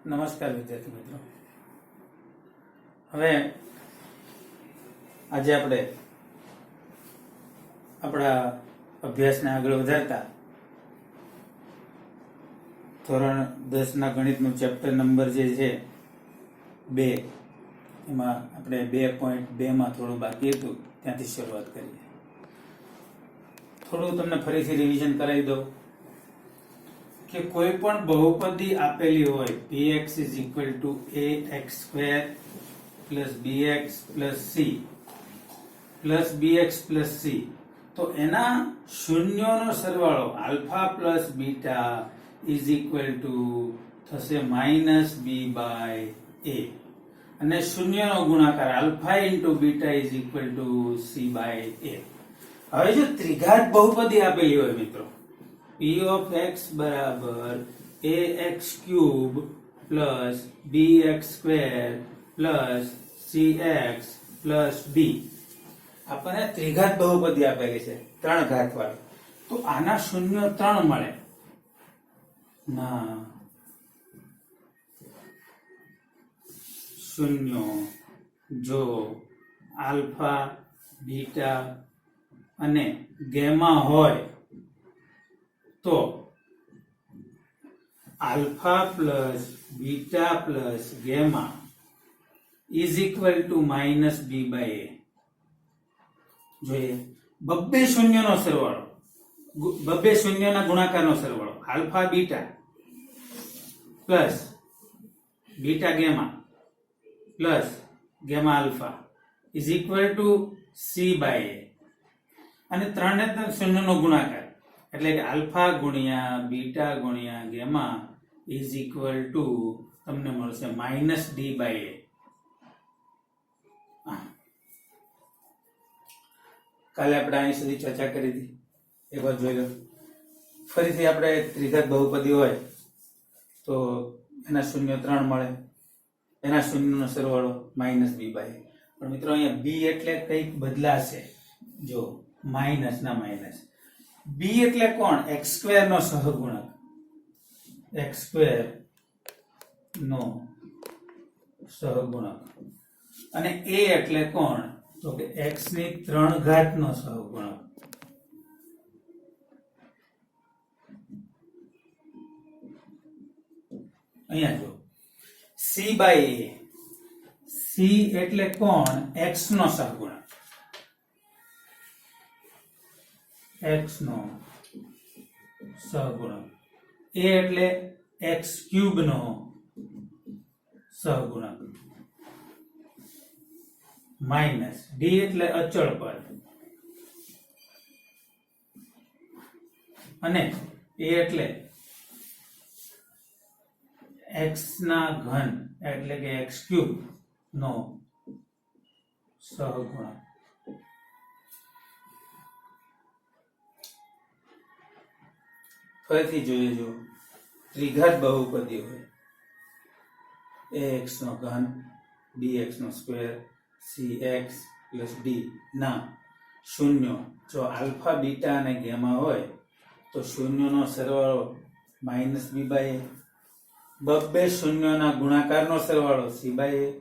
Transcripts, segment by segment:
નમસ્કાર વિદ્યાર્થી મિત્રો, હવે આજે આપણે આપણા અભ્યાસને આગળ વધારતા ધોરણ 10 ના ગણિતનું ચેપ્ટર નંબર જે છે 2, એમાં આપણે 2.2 માં થોડું બાકી હતું ત્યાંથી શરૂઆત કરીએ. થોડું તમને ફરીથી રિવિઝન કરાવી દઉં કે કોઈ પણ બહુપદી આપેલી હોય px is equal to ax square plus bx plus c plus bx plus c, તો એના શૂન્યોનો સરવાળો alpha plus beta is equal to થશે માઇનસ b by a, અને શૂન્યનો ગુણાકાર alpha into beta is equal to c by a. હવે જો ત્રિઘાત બહુપદી આપેલી હોય મિત્રો, p of x બરાબર ax cube plus bx square plus cx plus d, આપણને ત્રિઘાત બહુપદી આપેલી છે 3 ઘાત વાળી, તો આના શૂન્યો 3 મળે ના શૂન્યો જો આલ્ફા બીટા અને ગેમા હોય તો alpha plus beta plus gamma is equal to minus b by a. જોઈએ બબ્બે શૂન્યનો સરવાળો, બબ્બે શૂન્યના ગુણાકારનો સરવાળો alpha beta plus beta gamma plus gamma alpha is equal to c by a, અને 3 ને 3 શૂન્યનો ગુણાકાર એટલે કે આલ્ફા ગુણ્યા બીટા ગુણ્યા ગેમા ઇઝ ઇક્વલ ટુ તમને મળશે માઇનસ ડી બાય એ. કાલે આપણે અહીં સુધી ચર્ચા કરી હતી, એકવાર જોઈ લો. ફરીથી આપણે ત્રિઘાત બહુપદી હોય તો એના શૂન્ય 3 મળે, એના શૂન્યનો સરવાળો માઇનસ બી બાય. પણ મિત્રો અહીંયા બી એટલે કંઈક બદલાશે, જો માઇનસ ના માઇનસ. બી એટલે કોણ? એક્સ સ્ક્વેર નો સહગુણક, એક્સ સ્ક્વેર નો સહગુણક, અને એ એટલે કોણ? તો કે એક્સ ની 3 ઘાત નો સહગુણક. અહીંયા જો સી બાય એ, સી એટલે કોણ? એક્સ નો સહગુણક, x નો સહગુણક. a એટલે x ક્યુબ નો સહગુણક, માઇનસ d એટલે અચળ પદ, અને a એટલે x ના ઘન એટલે કે x ક્યુબ નો સહગુણક. ફરીથી જોઈએ, જો ત્રિઘાત બહુપદી હોય ax નો ઘન bx નો સ્ક્વેર cx પ્લસ d ના શૂન્યો જો આલ્ફા બીટા અને ગેમા હોય તો શૂન્યનો સરવાળો માઇનસ બી બાય એ, બબ્બે શૂન્યોના ગુણાકારનો સરવાળો c બાય એ,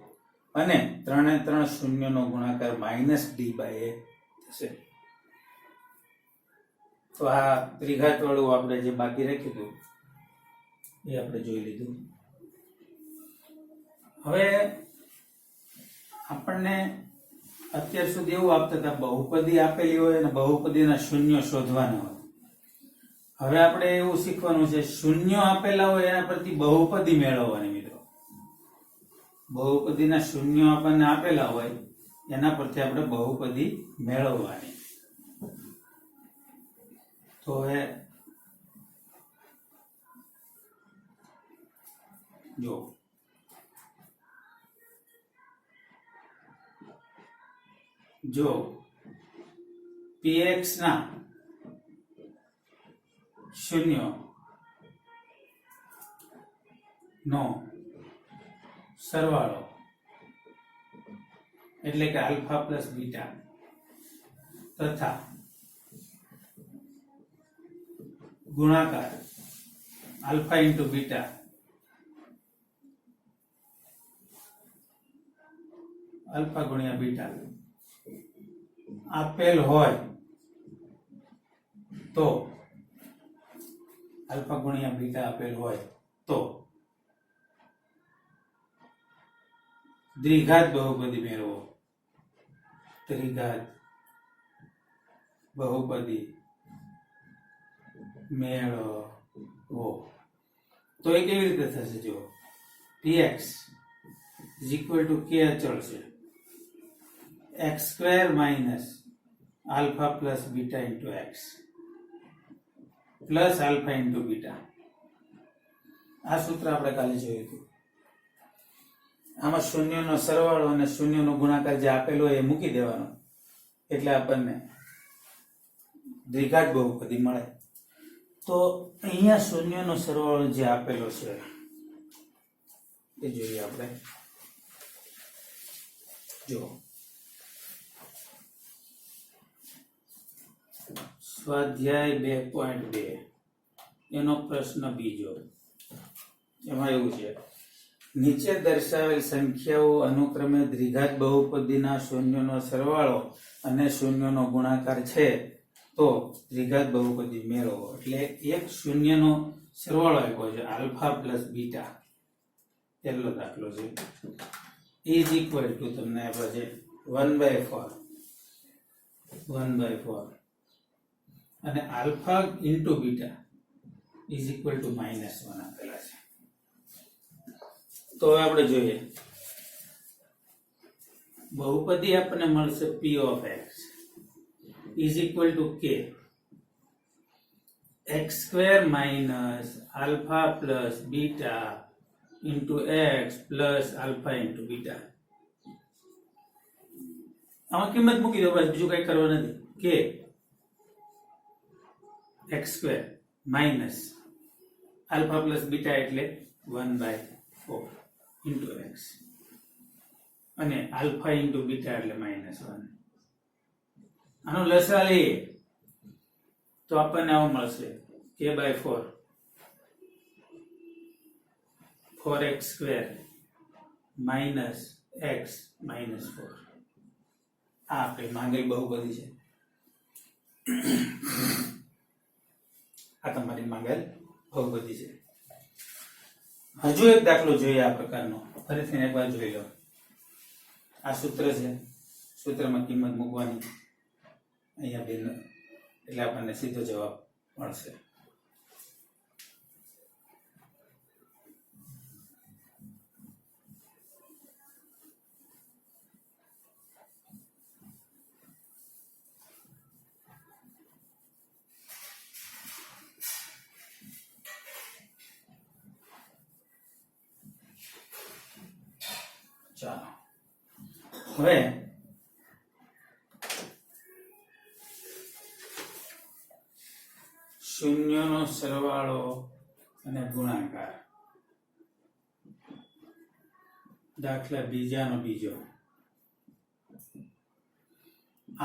અને 3 ને 3 શૂન્યનો ગુણાકાર માઇનસ ડી બાય એ થશે. તો આ ત્રિઘાત વાળું આપણે જે બાકી રાખ્યું હતું એ આપણે જોઈ લીધું. હવે આપણને અત્યાર સુધી એવું આપતા હતા બહુપદી આપેલી હોય અને બહુપદીના શૂન્ય શોધવાના હોય. હવે આપણે એવું શીખવાનું છે શૂન્યો આપેલા હોય એના પરથી બહુપદી મેળવવાની. મિત્રો બહુપદીના શૂન્યો આપણને આપેલા હોય એના પરથી આપણે બહુપદી મેળવવાની. તો હવે જો જો px ના શૂન્ય નો સરવાળો એટલે કે આલ્ફા પ્લસ બીટા તથા ગુણાકાર alpha into beta અલ્ફા ગુણ્યા બીટા આપેલ હોય તો અલ્ફા ગુણ્યા બીટા આપેલ હોય તો દ્વિઘાત બહુપદી મેળવો. દ્વિઘાત બહુપદી મેળવો તો એ કેવી રીતે થશે? જો px is equal to k અચળ છે, x square minus alpha plus beta into x plus alpha into beta. આ સૂત્ર આપણે કાલે જોયું હતું. આમાં શૂન્યનો સરવાળો અને શૂન્યનો ગુણાકાર જે આપેલો હોય એ મૂકી દેવાનો એટલે આપણને દ્વિઘાત બહુપદી મળે. તો અહીંયા શૂન્યનો સરવાળો જે આપેલો છે એ જોઈએ આપણે. જો સ્વાધ્યાય 2.2 એનો પ્રશ્ન બીજો. એમાં એવું છે, નીચે દર્શાવેલ સંખ્યાઓ અનુક્રમે દ્વિઘાત બહુપદીના શૂન્યનો સરવાળો અને શૂન્યનો ગુણાકાર છે તો દ્વિઘાત બહુપદી મેળવો. એટલે એક શૂન્યનો સરવાળો આપ્યો છે આલ્ફા પ્લસ બીટા, પહેલો દાખલો છે, ઇઝ ઇક્વલ ટુ તમને આપ્યો છે 1/4 અને alpha into beta is equal two -1 આપેલા છે. તો હવે આપણે જોઈએ બહુપદી આપણને મળશે p of x is equal to k x square minus alpha plus beta into x plus alpha into beta. આમાં કિંમત મૂકી દો, બસ બીજું કઈ કરવાનું નથી. k x square minus alpha plus beta એટલે 1/4 into x અને alpha into beta એટલે -1. આનો લસા લઈએ તો આપણને આવું મળશે k/4 4x square minus x minus 4. આ આપણે માંગેલ બહુપદી છે. આ તમારી માંગેલ બહુપદી છે. હજુ એક દાખલો જોઈએ આ પ્રકારનો. ફરીથી એકવાર જોઈ લો. આ સૂત્ર છે, સૂત્રમાં કિંમત મૂકવાની અહીંયા ભિન્ન એટલે આપણને સીધો જવાબ મળશે. ચાલો હવે શૂન્યનો સરવાળો અને ગુણાકાર. દાખલા બીજાનો બીજો.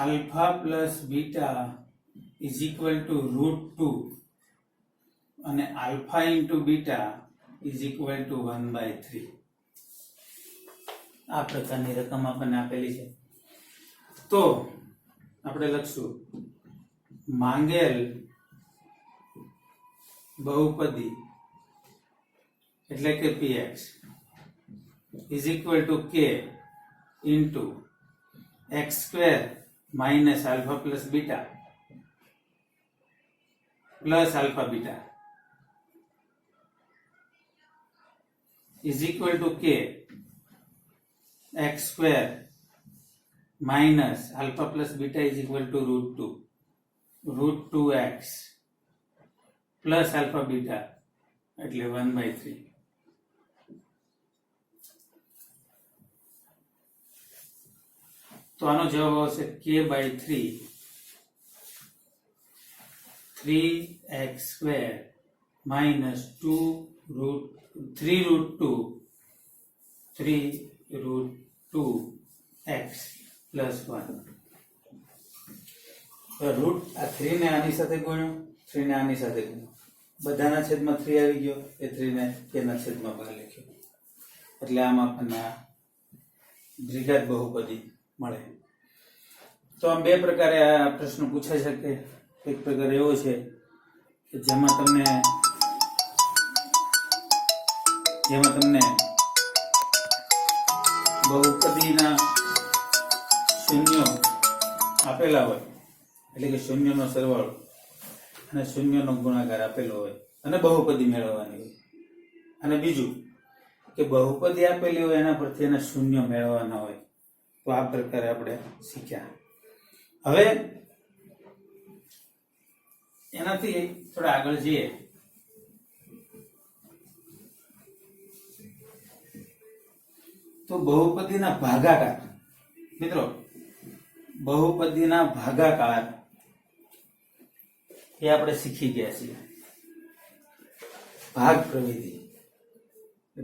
Alpha plus beta is equal two √2 અને alpha into beta is equal two 1/3. આ પ્રકારની રકમ આપણને આપેલી છે. તો આપણે લખશું માંગેલ બહુપદી એટલે કે px is equal to k into x square minus alpha plus beta plus alpha beta is equal to k x square minus alpha plus beta is equal to √2x plus alpha beta એટલે 1/3. તો આનો જવાબ આવશે k/3 3x square minus 3√2x plus 1. Route આ 3 ને આની સાથે ગુણ્યો, 3 ને આની સાથે ગુણ્યો, બધાના છેદમાં 3 આવી ગયો, એ 3 ને કેના છેદમાં બહાર લખ્યો એટલે આમાં આપણને દ્વિઘાત બહુપદી મળે. તો આમ બે પ્રકારે આ પ્રશ્ન પૂછાઈ શકે. એક પ્રકાર એવો છે કે જેમાં તમને બહુપદીના શૂન્યો આપેલા હોય, એટલે કે શૂન્યનો સરવાળો અને શૂન્યનો ગુણાકાર આપેલો હોય અને બહુપદી મેળવવાની હોય. અને બીજું કે બહુપદી આપેલી હોય એના પરથી એના શૂન્ય મેળવવાના હોય. તો આ પ્રકારે આપણે શીખ્યા. હવે એનાથી થોડા આગળ જઈએ તો બહુપદીના ભાગાકાર. મિત્રો, બહુપદીના ભાગાકાર એ આપણે શીખી ગયા છીએ. ભાગ પ્રવિધિ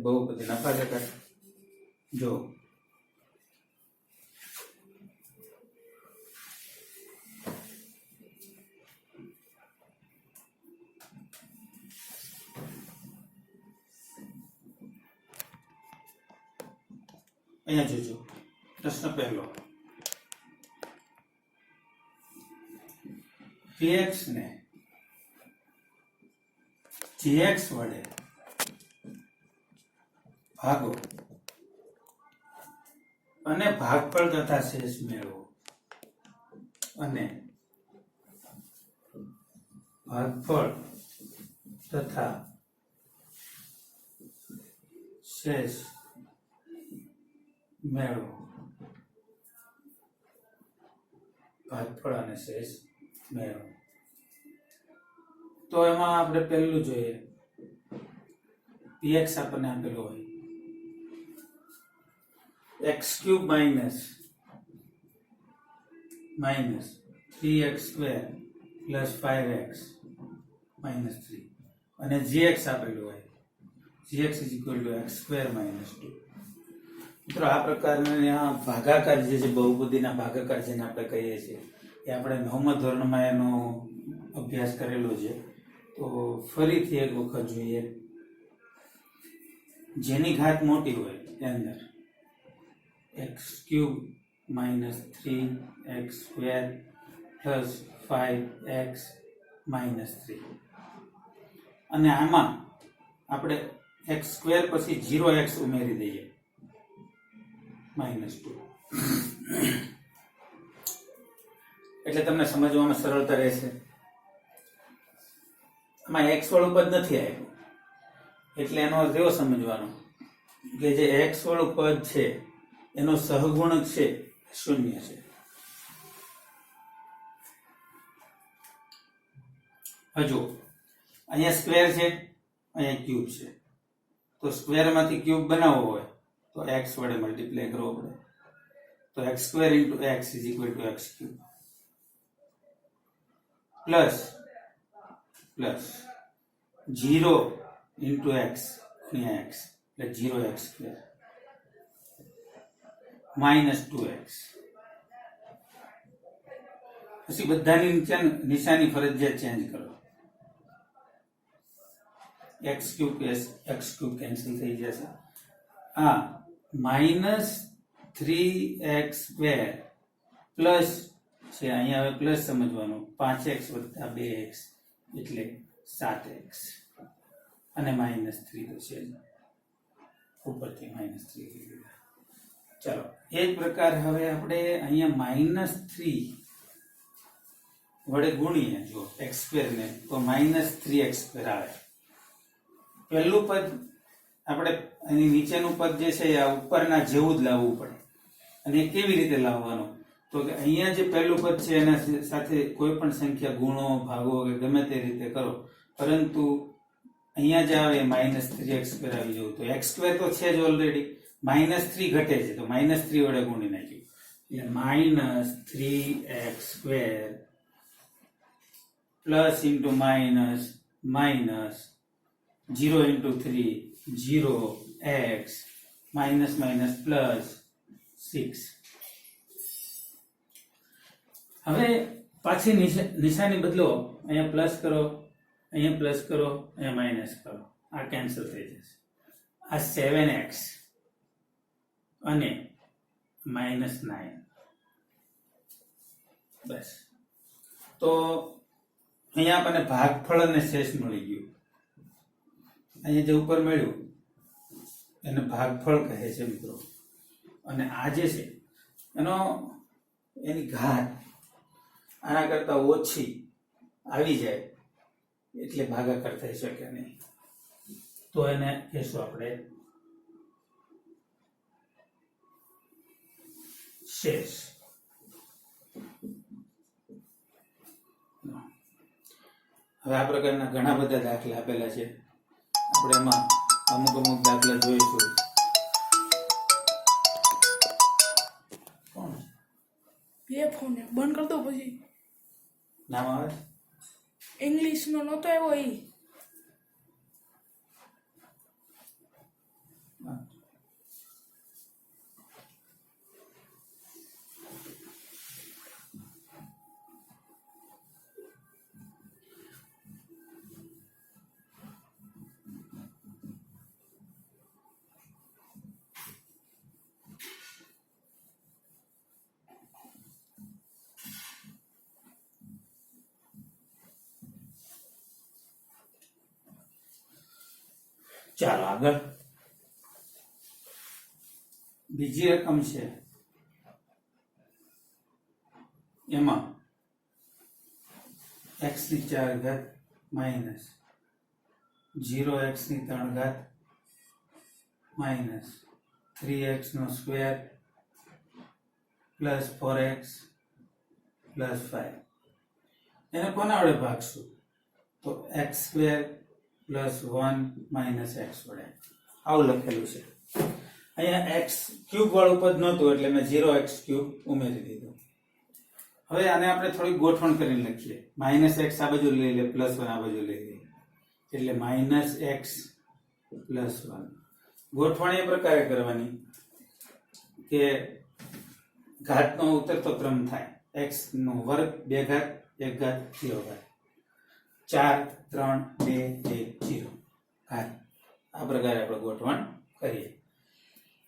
બહુપદીના ભાગાકાર. જો અહીંયા જોજો, પ્રશ્ન પહેલો, px ને gx વડે ભાગો અને ભાગફળ તથા શેષ મેળવો. અને ભાગફળ તથા શેષ મેળવો. ભાગફળ અને શેષ મેળવો. તો એમાં આપણે પહેલું જોઈએ, px આપણને આપેલું હોય x³ minus 3x² plus 5x minus 3 અને gx આપેલું હોય gx x² માઇનસ 2. મિત્રો, આ પ્રકારના ભાગાકાર જે છે, બહુપદીના ભાગાકાર જેને આપણે કહીએ છીએ, એ આપણે 9મા ધોરણમાં એનો અભ્યાસ કરેલો છે. તો ફરીથી એક વખત જોઈએ. જેની ઘાત મોટી હોય એ અંદર x³ minus 3x² plus 5x minus 3. અને આમાં આપણે x² પછી 0x ઉમેરી દઈએ -2. એટલે તમને સમજવામાં સરળતા રહેશે. આમાં x વાળું પદ નથી આવ્યું, એટલે એનો અર્થ એવો સમજવાનો કે જે x વાળું પદ છે એનો સહગુણક છે 0 છે. હજુ અહીંયા સ્ક્વેર છે, અહીંયા ક્યુબ છે. તો સ્ક્વેરમાંથી ક્યુબ બનાવવો હોય તો x વડે મલ્ટીપ્લાય કરવો પડે. તો x² x is equal to x³ plus 0 into x ગુણ્યા x એટલે 0x² માઇનસ 2x. પછી બધાની નિશાની ફરજિયાત ચેન્જ કરો. x³ કેન્સલ થઈ જશે. આ માઇનસ 3x² પ્લસ છે, અહીંયા હવે પ્લસ સમજવાનું, 5x વત્તા 2x એટલે 7x અને માઇનસ 3 તો છે ઉપરથી માઇનસ 3 લીધા. ચાલો, એ જ પ્રકાર હવે આપણે અહીંયા -3 વડે ગુણીએ જો x² ને, તો -3x² આવે. પહેલું પદ આપણે એની નીચેનું પદ જે છે આ ઉપરના જેવું જ લાવવું પડે. અને એ કેવી રીતે લાવવાનું? તો કે અહીંયા જે પહેલું પદ છે એના સાથે કોઈ પણ સંખ્યા ગુણો, ભાગો કે ગમે તે રીતે કરો, પરંતુ અહીંયા જે આવે -3x² આવી જવું. તો x² તો છે જ ઓલરેડી, -3 ઘટે છે, તો -3 વડે ગુણી નાખ્યું એટલે -3x² plus into minus 0 into 3 0x minus plus 6. હવે પાછી નિશાની બદલો, અહીંયા પ્લસ કરો, અહીંયા પ્લસ કરો, અહીંયા માઇનસ કરો, આ કેન્સલ થઈ જશે. આ 7x અને -9. બસ. તો અહીંયા આપણને ભાગફળ અને શેષ મળી ગયું. અહીંયા જે ઉપર મળ્યું એને ભાગફળ કહે છે મિત્રો. અને આ જે છે એની ઘાત આના કરતા ઓછી આવી જાય એટલે ભાગાકાર થઈ શકે નહીં. તો એને કહેશું આપણે શેષ. હવે આ પ્રકારના ઘણા બધા દાખલા આપેલા છે. આપણે એમાં અમુક દાખલા જોઈશું. બે ફોન બંધ કર દો પછી. નામ આવે ઇંગ્લિશ નો નતો આવ્યો ઈ. ચાલો આગળ. બીજી રકમ છે એમાં x ની 4 ઘાત માઇનસ 0x ની 3 ઘાત માઇનસ 3x નો સ્ક્વેર પ્લસ 4x પ્લસ 5. એને કોના વડે ભાગશું? તો x square plus 1 minus x વડે. આવું લખેલું છે. અહીંયા એક્સ ક્યુબ વાળું પદ નહોતું એટલે મેં 0x ક્યુબ ઉમેરી દીધું. હવે આને આપણે થોડી ગોઠવણ કરીને લખીએ. માઇનસ એક્સ આ બાજુ લઈ લે, પ્લસ 1 આ બાજુ લઈ લે એટલે માઇનસ એક્સ પ્લસ 1. ગોઠવણ એ પ્રકારે કરવાની કે ઘાતનો ઉતરતો ક્રમ થાય. એક્સ નો વર્ગ 2 ઘાત 1 ઘાત 0 ઘાત 4 3 2 1 0 ઘાત. આ પ્રકારે આપણે ગોઠવણ કરીએ.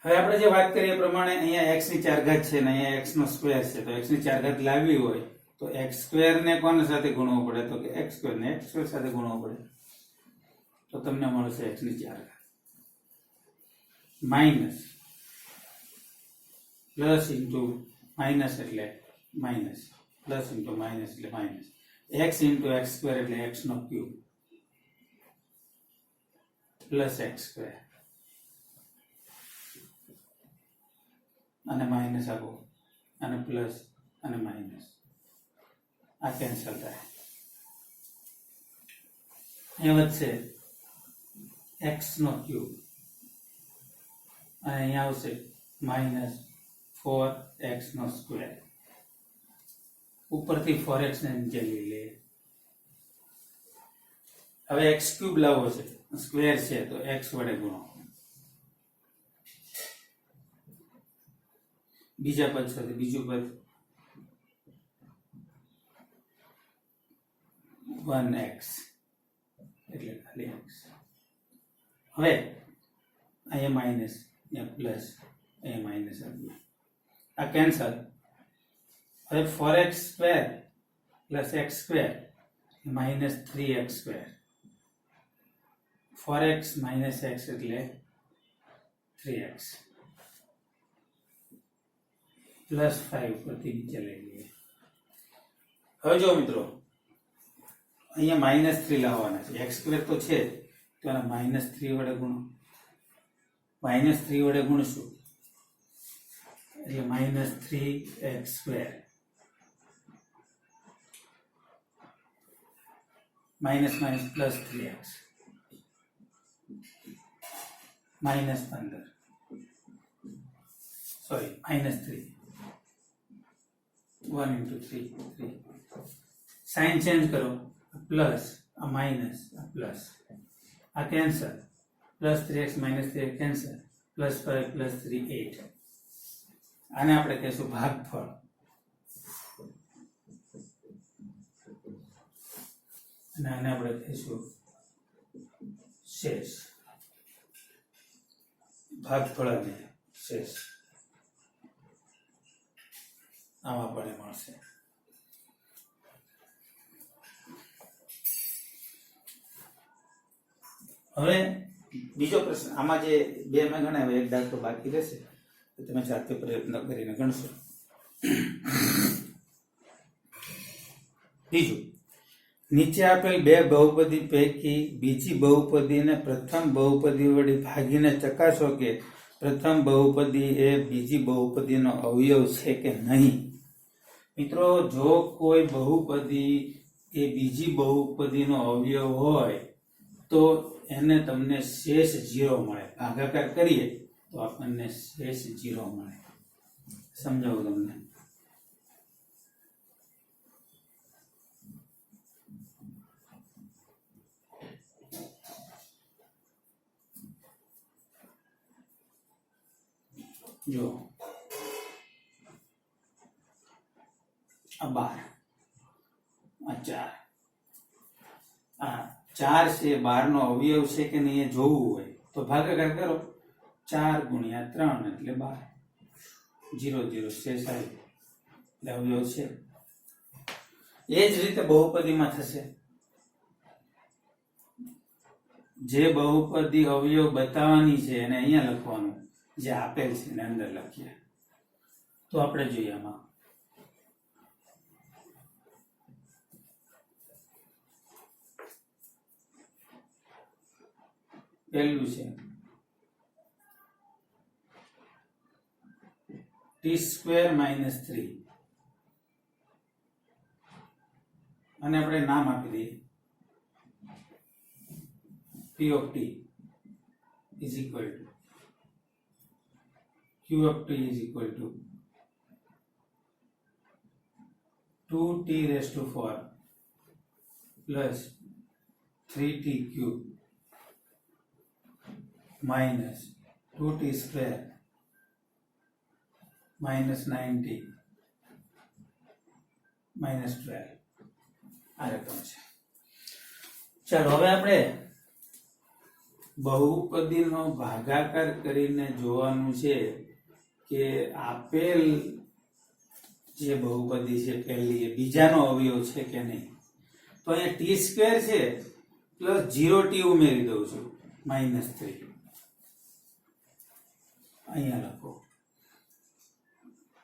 હવે આપણે જે વાત કરીએ એ પ્રમાણે અહીંયા x ની 4 ઘાત છે ને અહીંયા x નો સ્ક્વેર છે. તો x ની 4 ઘાત લાવવી હોય તો x સ્ક્વેર ને કોના સાથે ગુણવો પડે? તો કે x સ્ક્વેર ને x સ્ક્વેર સાથે ગુણવો પડે. તો તમને મળશે x ની 4 ઘાત માઇનસ પ્લસ ઇન્ટુ માઇનસ એટલે માઇનસ પ્લસ ઇન્ટુ માઇનસ એટલે minus x into x square એટલે x નો ક્યુબ પ્લસ x square અને માઇનસ આપો અને પ્લસ અને માઇનસ આ કેન્સલ થાય. અહીંયા વધશે x નો ક્યુબ અને અહીંયા આવશે માઇનસ 4x નો સ્ક્વેર. ઉપરથી 4x ને નીચે લઈ લે. હવે x ક્યુબ લાવવો છે, સ્ક્વેર છે તો x વડે ગુણો. બીજા પદ સાથે બીજું પદ 1x એટલે ખાલી x. હવે અહીંયા માઇનસ અહીંયા પ્લસ અહીંયા માઇનસ આવ્યું. આ કેન્સલ. હવે 4x square plus x square minus 3x square. 4x minus x એટલે 3x પ્લસ 5 પરથી નીચે લઈ લઈએ. હવે જો મિત્રો અહીંયા માઇનસ 3 લાવવાના છે. x સ્ક્વેર તો છે તો આને માઇનસ 3 વડે ગુણો. માઇનસ 3 વડે ગુણશું એટલે minus 3x square minus minus plus 3x minus 15 sorry minus 3 1 into 3 3. Sign change કરો. પ્લસ આ માઇનસ આ પ્લસ આ cancel. Plus 3x minus 3x cancel. Plus 5 plus 3 8. આને આપણે કહીશું ભાગફળ. અને આને આપણે કહીશું શેષ. ભાગફળ અને શેષ. આવા પડે મળશે. હવે બીજો પ્રશ્ન, આમાં જે બે મેં ગણાવ્યા, એક દાખલો બાકી રહેશે તો તમે જાતે પ્રયત્ન કરીને ગણશો. બીજું, નીચે આપેલ બે બહુપદી પૈકી બીજી બહુપદીને પ્રથમ બહુપદી વડે ભાગીને ચકાસો કે પ્રથમ બહુપદી એ બીજી બહુપદીનો અવયવ છે કે નહીં. મિત્રો, જો કોઈ બહુપદી એ બીજી બહુપદીનો અવયવ હોય તો એને તમને શેષ 0 મળે. ભાગાકાર કરીએ તો આપણને શેષ 0 મળે. સમજાવું તમને. જો આ 12, આ 4, આ 4 છે, 12 નો અવયવ છે કે નહીં એ જોવું હોય તો ભાગાકાર કરો. 4 ગુણ્યા 3 એટલે 12. 0 0 શેષ આવી એટલે અવયવ છે. એ જ રીતે બહુપદીમાં થશે. જે બહુપદી અવયવ બતાવવાની છે એને અહીંયા લખવાનું, જે આપેલ છે એને અંદર લખીએ. તો આપણે જોઈએ આમાં પહેલું છે t² - 3 અને આપણે નામ આપી દઈએ p of t is equal to q of t is equal to 2t raised to 4 plus 3t cube minus 2t square minus 9t minus 12. આ રકમ છે. ચાલો હવે આપણે બહુપદીનો ભાગાકાર કરીને જોવાનું છે કે આપેલ જે બહુપદી છે પહેલી એ બીજાનો અવયવ છે કે નહીં. તો અહીંયા t² છે પ્લસ 0t ઉમેરી દઉં છું -3. અહીંયા લખો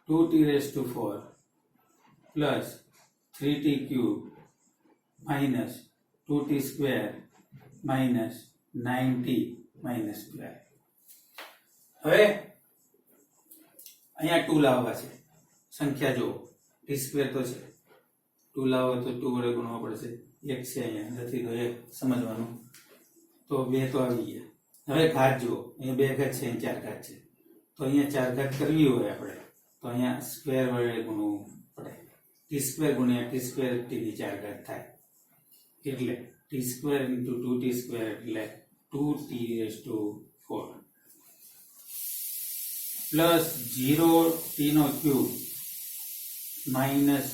2t raised to 4 plus 3t cube minus 2t square minus 9t minus 12. હવે અહીંયા 2 લાવવા છે. સંખ્યા જો t² તો છે, 2 લાવો તો 2 વડે ગુણવા પડશે. 1 છે અહીંયા નથી તો 1 સમજવાનું. તો 2 તો આવી ગયા. હવે ઘાત જુઓ, અહીંયા 2 ઘાત છે, અહીંયા 4 ઘાત છે. તો અહીંયા 4 ઘાત કરવી હોય આપણે તો અહીંયા સ્ક્વેર વડે ગુણવું પડે. t² ગુણ્યા t² t ની 4 ઘાત થાય એટલે t² into 2t square એટલે 2t raised to 4 plus 0t નો ક્યુબ minus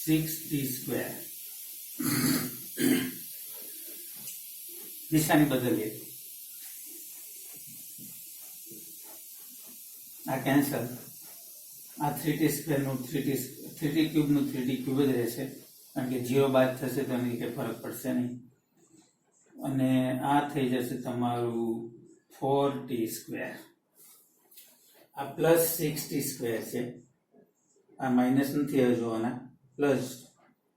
6t square. નિશાની બદલીએ. આ કેન્સલ. આ 3t square નું 3t cube નું 3t cube જ રહેશે કારણ કે 0 બાદ થશે તો એની કંઈ ફરક પડશે નહીં. અને આ થઈ જશે તમારું 4t square. આ પ્લસ 6t square છે. આ માઇનસ નથી હવે જોવાના, પ્લસ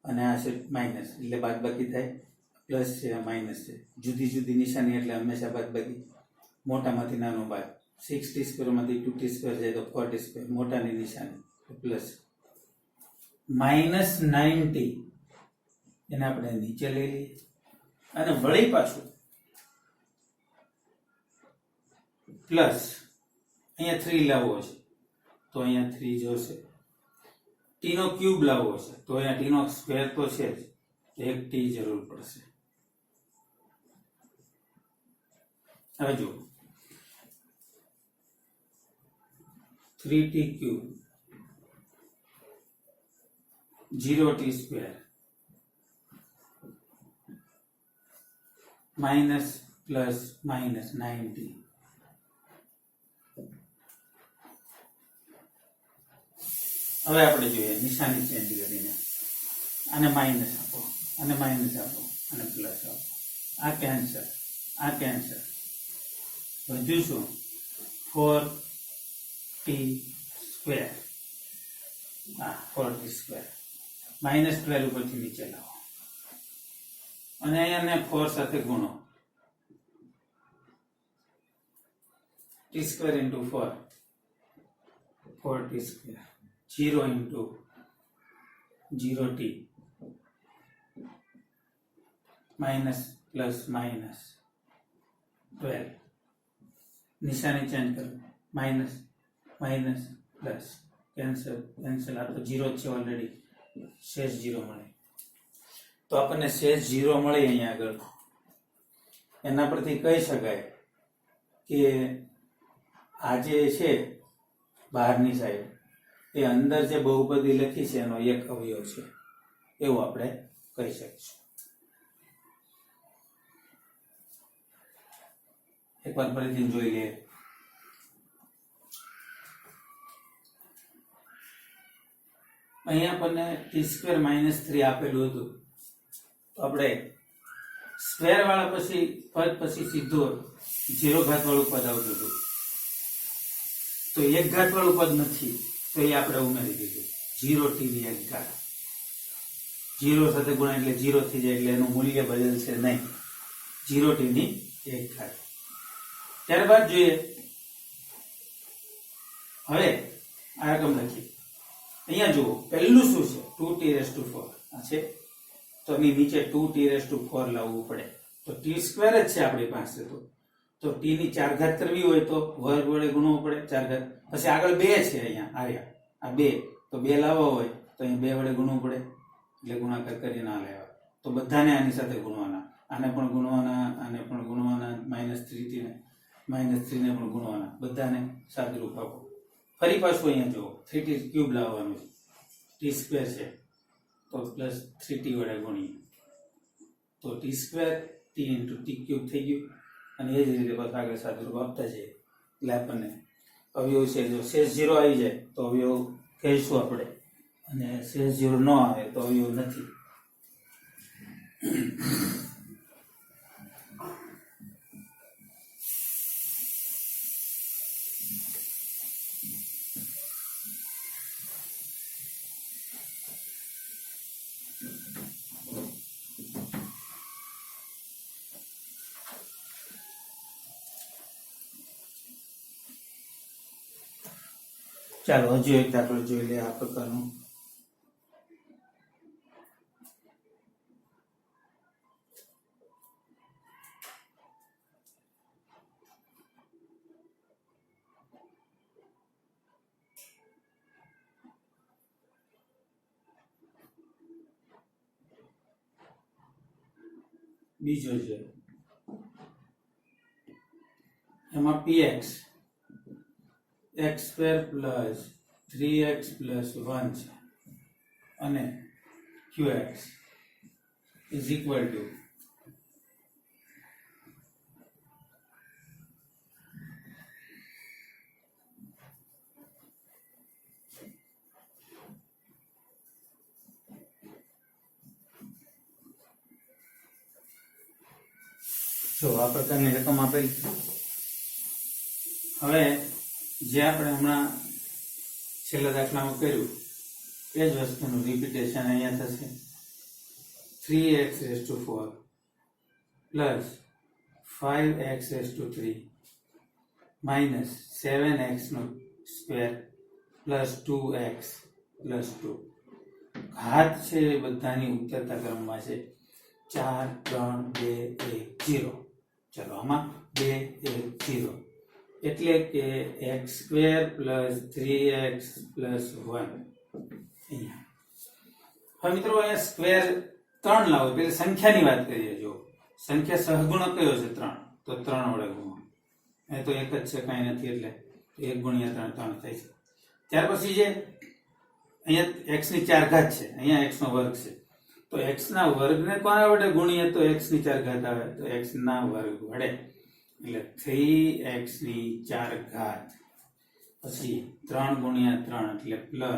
અને આ છે માઇનસ એટલે બાદબાકી થાય. પ્લસ છે આ માઇનસ છે, જુદી જુદી નિશાની એટલે હંમેશા બાદબાકી. મોટામાંથી નાનો બાદ. 6t square માંથી 2t square જાય તો 4t square, મોટાની નિશાની પ્લસ. -9t એને આપણે નીચે લઈ લઈએ અને વળી પાછું પ્લસ અહીંયા 3 લાવવો છે તો અહીંયા 3 જોશે. t નો ક્યુબ લાવવો છે તો અહીંયા t નો સ્ક્વેર તો છે જ, 1t જરૂર પડશે. હવે જુઓ 3t cube 0t square minus plus minus 9t. હવે આપણે જોઈએ નિશાની ચેન્જ કરીને આને માઇનસ આપો અને માઇનસ આપો અને પ્લસ આપો આ કેન્સર વધ્યું શું 4t સ્ક્વેર હા 4t સ્ક્વેર -12 ઉપરથી નીચે લાવો અને અહીંયા 4 સાથે ગુણો t square into 4 4t square 0 into 0t minus plus minus 12 નિશાની ચેન્જ કરો માઇનસ માઇનસ પ્લસ કેન્સલ આ તો 0 છે ઓલરેડી શેષ 0 મળે તો આપણને શેષ 0 મળે અહીંયા આગળ એના પરથી કહી શકાય કે આ જે છે બહારની સાઈડ એ અંદર જે બહુપદી લખી છે એનો એક અવયવ છે એવું આપણે કહી શકીશું એકવાર ફરીથી જોઈ લઈએ અહીંયા આપણને t² -3 આપેલું હતું તો આપણે સ્ક્વેર વાળા પછી પદ પછી સીધો 0 ઘાત વાળું પદ આવતું હતું તો 1 ઘાત વાળું પદ નથી તો એ આપણે ઉમેરી દીધું 0t ની 1 ઘાત 0 સાથે ગુણા એટલે 0 થઈ જાય એટલે એનું મૂલ્ય બદલશે નહીં 0t ની 1 ઘાત ત્યારબાદ જોઈએ હવે આ રકમ લખીએ અહીંયા જુઓ પહેલું શું છે 2t⁴ આ છે તો એની નીચે 2t⁴ લાવવું પડે તો t² જ છે આપણી પાસે તો t ની 4 ઘાત કરવી હોય તો વર્ગ વડે ગુણવો પડે 4 ઘાત પછી આગળ 2 છે અહીંયા આર્યા આ 2 તો 2 લાવવા હોય તો અહીંયા 2 વડે ગુણવું પડે એટલે ગુણાકાર કરી ના લેવા તો બધાને આની સાથે ગુણવાના આને પણ ગુણવાના આને પણ ગુણવાના -3t ને -3 ને પણ ગુણવાના બધાને સાદુરૂપ આપો ફરી પાછું અહીંયા જુઓ 3t³ લાવવાનું છે t² છે તો પ્લસ 3t વડે ગુણીએ તો t² t × t³ થઈ ગયું અને એ જ રીતે પાછું આગળ સાદુરૂપ આપતા જઈએ એટલે આપણને અવયવ છે જો શેષ 0 આવી જાય તો અવયવ કહીશું આપણે અને શેષ 0 ન આવે તો અવયવ નથી ચાલો હજુ એક દાખલો જોઈ લે આ પ્રકારનું બીજો છે એમાં px x² + 3x + 1 છે અને qx = જો આ પ્રકારની રકમ આપેલી હવે જે આપણે હમણાં છેલ્લા દાખલામાં કર્યું એ જ વસ્તુનું રિપીટેશન અહીંયા થશે 3x⁴ + 5x⁴ - 7x² + 2x + 2 ઘાત છે એ બધાની ઉત્તરતા ક્રમમાં છે 4 3 2 1 0 ચલો આમાં 2 1 0 એટલે કે x² + 3x + 1 અહીંયા હવે મિત્રો અહીંયા સ્ક્વેર 3 લાવો એટલે સંખ્યાની વાત કરીએ જો સંખ્યા સહગુણક કયો છે 3 તો 3 વડે ગુણો એ તો એક જ છે કાંઈ નથી એટલે 1 × 3 3 થાય છે ત્યાર પછી જે અહીંયા x ની 4 ઘાત છે અહીંયા x નો વર્ગ છે તો x ના વર્ગને કોના વડે ગુણીએ તો x ની 4 ઘાત આવે તો x ના વર્ગ વડે એટલે 3x ની 4 ઘાત પછી 3 × 3 એટલે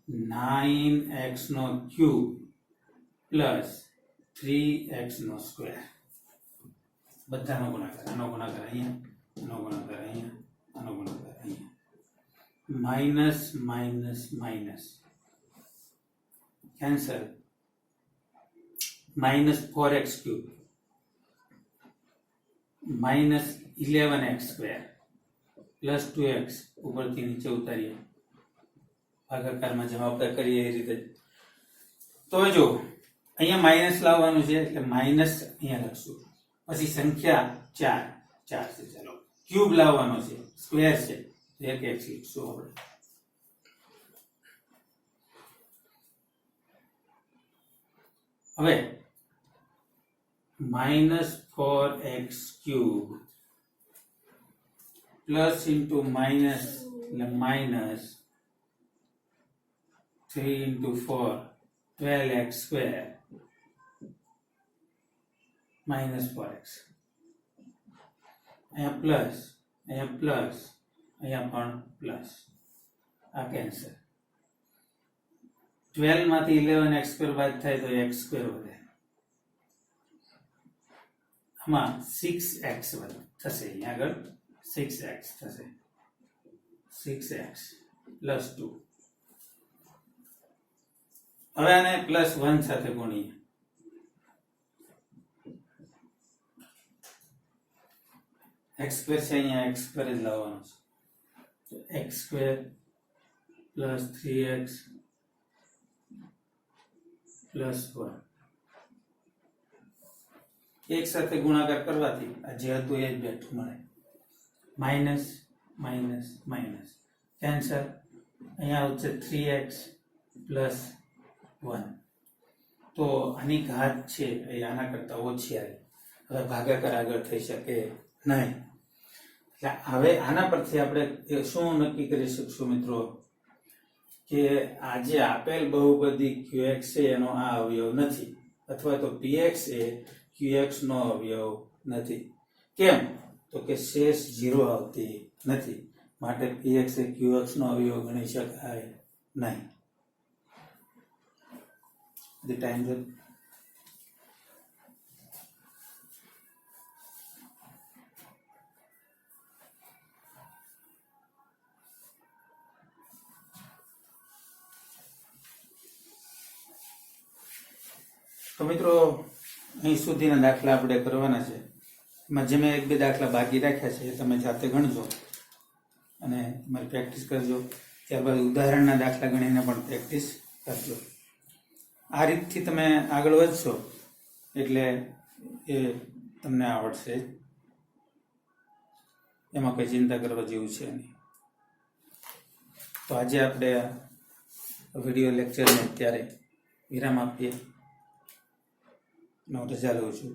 9x નો ક્યુબ પ્લસ 3x નો સ્ક્વેર બધાનો ગુણાકાર આનો ગુણાકાર અહીંયા આનો ગુણાકાર અહીંયા આનો ગુણાકાર અહીંયા minus minus minus cancel minus 4x cube minus 11x square plus 2x ઉપરથી નીચે ઉતારીએ ભાગાકારમાં જેમ આપણે કરીએ એ રીતે તો જો અહીંયા માઇનસ લાવવાનું છે એટલે માઇનસ અહીંયા લખશું પછી સંખ્યા 4 છે ચાલો ક્યુબ લાવવાનો છે સ્ક્વેર છે એક x લખશું આપણે હવે minus 4x cube plus into minus એટલે minus 3 into 4 12x square minus 4x અહીંયા પ્લસ અહીંયા પણ પ્લસ આ કેન્સલ 12 માંથી 11x સ્ક્વેર બાદ થાય તો x સ્ક્વેર વધે આમાં 6x થશે અહીંયા આગળ 6x થશે 6x પ્લસ 2 હવે આને પ્લસ 1 સાથે ગુણીએ x સ્ક્વેર છે અહીંયા x સ્ક્વેર જ લાવવાનો છે x square plus 3x plus 1 એક સાથે ગુણાકાર કરવાથી આ જે હતું એ જ બેઠું મળે માઇનસ માઇનસ માઇનસ કેન્સલ અહીંયા આવશે 3x પ્લસ 1 તો આની ઘાત છે એ આના કરતા ઓછી આવી હવે ભાગાકાર આગળ થઈ શકે નહીં એટલે હવે આના પરથી આપણે શું નક્કી કરી શકશું મિત્રો કે આ જે આપેલ બહુપદી qx છે એનો આ અવયવ નથી અથવા તો px એ qx નો અવયવ નથી કેમ તો કે શેષ 0 આવતી નથી માટે px એ qx નો અવયવ ગણી શકાય નહીં the time will તો મિત્રો અહીં સુધીના દાખલા આપણે કરવાના છે એમાં જે મેં એક બે દાખલા બાકી રાખ્યા છે એ તમે જાતે ગણજો અને તમારી પ્રેક્ટિસ કરજો ત્યારબાદ ઉદાહરણના દાખલા ગણીને પણ પ્રેક્ટિસ કરજો આ રીતથી તમે આગળ વધશો એટલે એ તમને આવડશે એમાં કંઈ ચિંતા કરવા જેવું છે નહીં તો આજે આપણે વિડીયો લેક્ચરને અત્યારે વિરામ આપીએ હું રજા લઉં છું